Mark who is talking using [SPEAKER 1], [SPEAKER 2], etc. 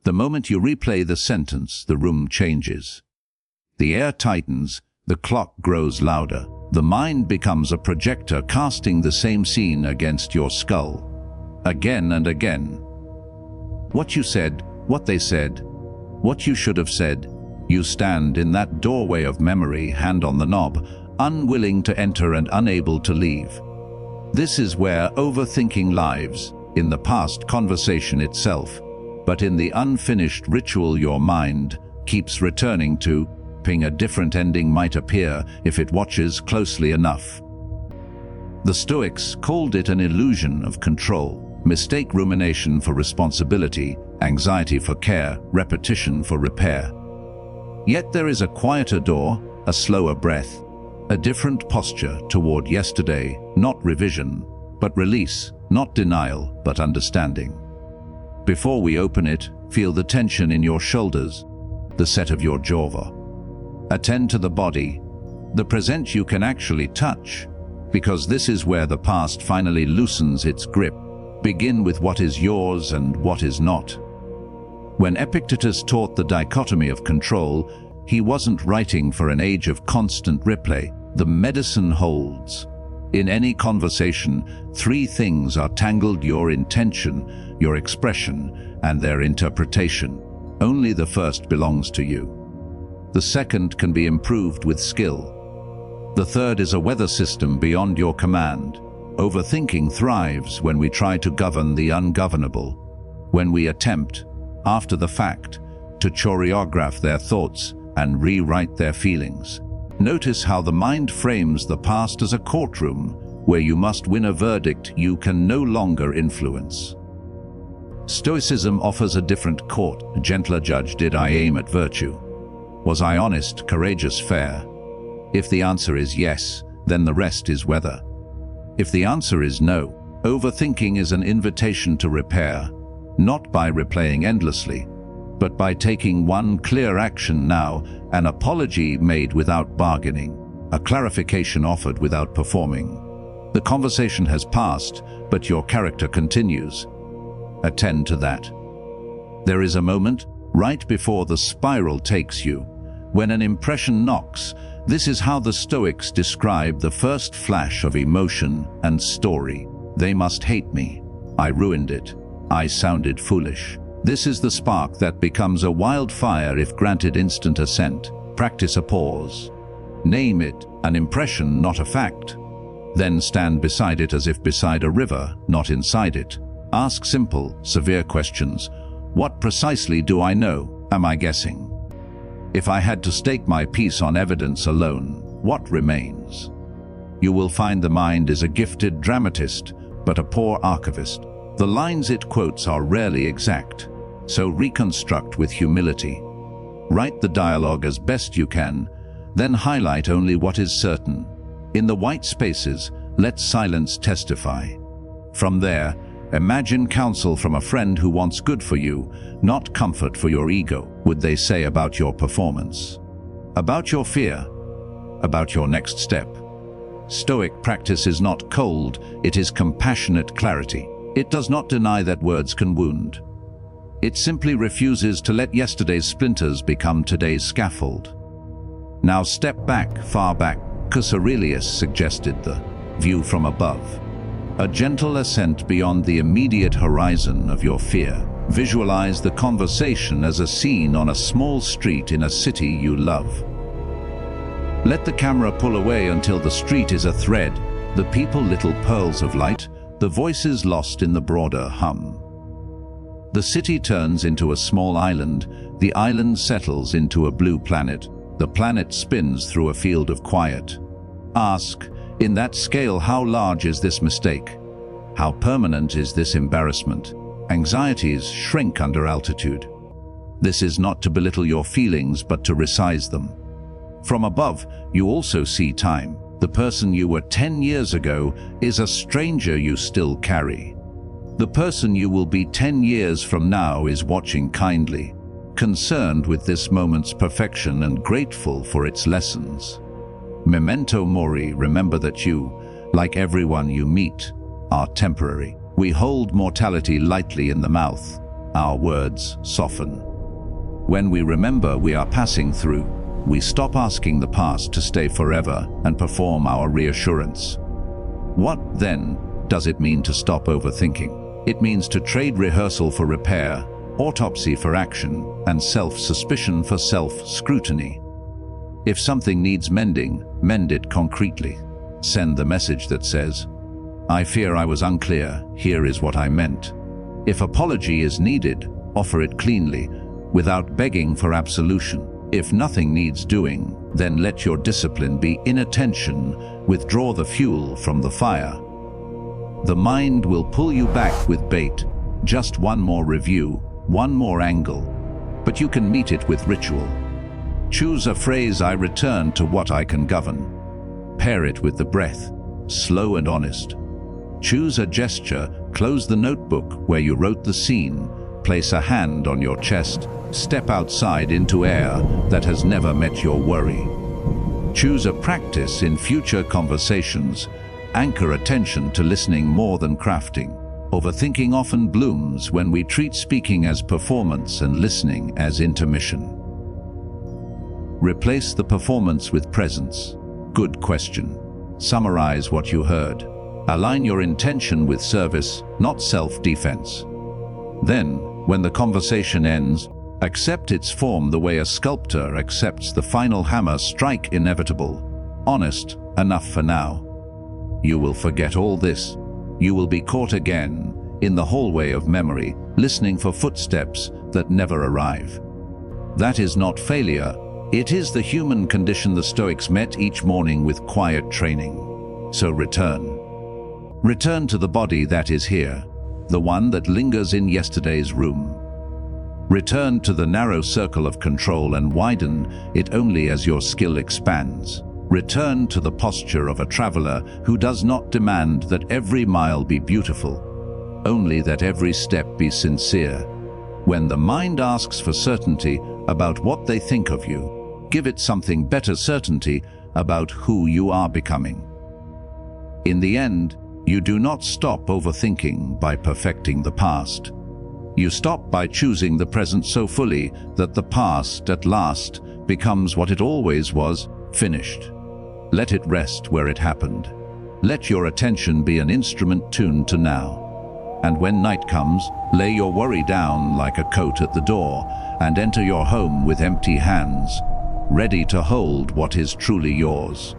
[SPEAKER 1] The moment you replay the sentence, the room changes. The air tightens, the clock grows louder. The mind becomes a projector casting the same scene against your skull. Again and again. What you said, what they said, what you should have said. You stand in that doorway of memory, hand on the knob, unwilling to enter and unable to leave. This is where overthinking lives, in the past conversation itself, but in the unfinished ritual your mind keeps returning to. A different ending might appear if it watches closely enough. The Stoics called it an illusion of control, mistake rumination for responsibility, anxiety for care, repetition for repair. Yet there is a quieter door, a slower breath, a different posture toward yesterday, not revision, but release, not denial, but understanding. Before we open it, feel the tension in your shoulders, the set of your jaw. Attend to the body, the present you can actually touch, because this is where the past finally loosens its grip. Begin with what is yours and what is not. When Epictetus taught the dichotomy of control, he wasn't writing for an age of constant replay. The medicine holds. In any conversation, three things are tangled: your intention, your expression, and their interpretation. Only the first belongs to you. The second can be improved with skill. The third is a weather system beyond your command. Overthinking thrives when we try to govern the ungovernable, when we attempt, after the fact, to choreograph their thoughts and rewrite their feelings. Notice how the mind frames the past as a courtroom where you must win a verdict you can no longer influence. Stoicism offers a different court, a gentler judge. Did I aim at virtue? Was I honest, courageous, fair? If the answer is yes, then the rest is weather. If the answer is no, overthinking is an invitation to repair, not by replaying endlessly, but by taking one clear action now, an apology made without bargaining, a clarification offered without performing. The conversation has passed, but your character continues. Attend to that. There is a moment, right before the spiral takes you, when an impression knocks. This is how the Stoics describe the first flash of emotion and story. They must hate me. I ruined it. I sounded foolish. This is the spark that becomes a wildfire if granted instant assent. Practice a pause. Name it, an impression, not a fact. Then stand beside it as if beside a river, not inside it. Ask simple, severe questions. What precisely do I know? Am I guessing? If I had to stake my peace on evidence alone, what remains? You will find the mind is a gifted dramatist, but a poor archivist. The lines it quotes are rarely exact, so reconstruct with humility. Write the dialogue as best you can, then highlight only what is certain. In the white spaces, let silence testify. From there, imagine counsel from a friend who wants good for you, not comfort for your ego. Would they say about your performance? About your fear? About your next step? Stoic practice is not cold, it is compassionate clarity. It does not deny that words can wound. It simply refuses to let yesterday's splinters become today's scaffold. Now step back, far back. Marcus Aurelius suggested the view from above. A gentle ascent beyond the immediate horizon of your fear. Visualize the conversation as a scene on a small street in a city you love. Let the camera pull away until the street is a thread, the people little pearls of light, the voices lost in the broader hum. The city turns into a small island, the island settles into a blue planet, the planet spins through a field of quiet. Ask, in that scale, how large is this mistake? How permanent is this embarrassment? Anxieties shrink under altitude. This is not to belittle your feelings, but to resize them. From above, you also see time. The person you were 10 years ago is a stranger you still carry. The person you will be 10 years from now is watching kindly, concerned with this moment's perfection and grateful for its lessons. Memento mori, remember that you, like everyone you meet, are temporary. We hold mortality lightly in the mouth, our words soften. When we remember we are passing through, we stop asking the past to stay forever and perform our reassurance. What, then, does it mean to stop overthinking? It means to trade rehearsal for repair, autopsy for action, and self-suspicion for self-scrutiny. If something needs mending, mend it concretely. Send the message that says, "I fear I was unclear, here is what I meant." If apology is needed, offer it cleanly, without begging for absolution. If nothing needs doing, then let your discipline be inattention, withdraw the fuel from the fire. The mind will pull you back with bait, just one more review, one more angle, but you can meet it with ritual. Choose a phrase: "I return to what I can govern." Pair it with the breath, slow and honest. Choose a gesture: close the notebook where you wrote the scene, place a hand on your chest, step outside into air that has never met your worry. Choose a practice in future conversations. Anchor attention to listening more than crafting. Overthinking often blooms when we treat speaking as performance and listening as intermission. Replace the performance with presence. Good question. Summarize what you heard. Align your intention with service, not self-defense. Then, when the conversation ends, accept its form the way a sculptor accepts the final hammer strike inevitable. Honest, enough for now. You will forget all this. You will be caught again, in the hallway of memory, listening for footsteps that never arrive. That is not failure. It is the human condition the Stoics met each morning with quiet training. So return. Return to the body that is here, the one that lingers in yesterday's room. Return to the narrow circle of control and widen it only as your skill expands. Return to the posture of a traveler who does not demand that every mile be beautiful, only that every step be sincere. When the mind asks for certainty about what they think of you, give it something better: certainty about who you are becoming. In the end, you do not stop overthinking by perfecting the past. You stop by choosing the present so fully that the past, at last, becomes what it always was: finished. Let it rest where it happened. Let your attention be an instrument tuned to now. And when night comes, lay your worry down like a coat at the door and enter your home with empty hands, ready to hold what is truly yours.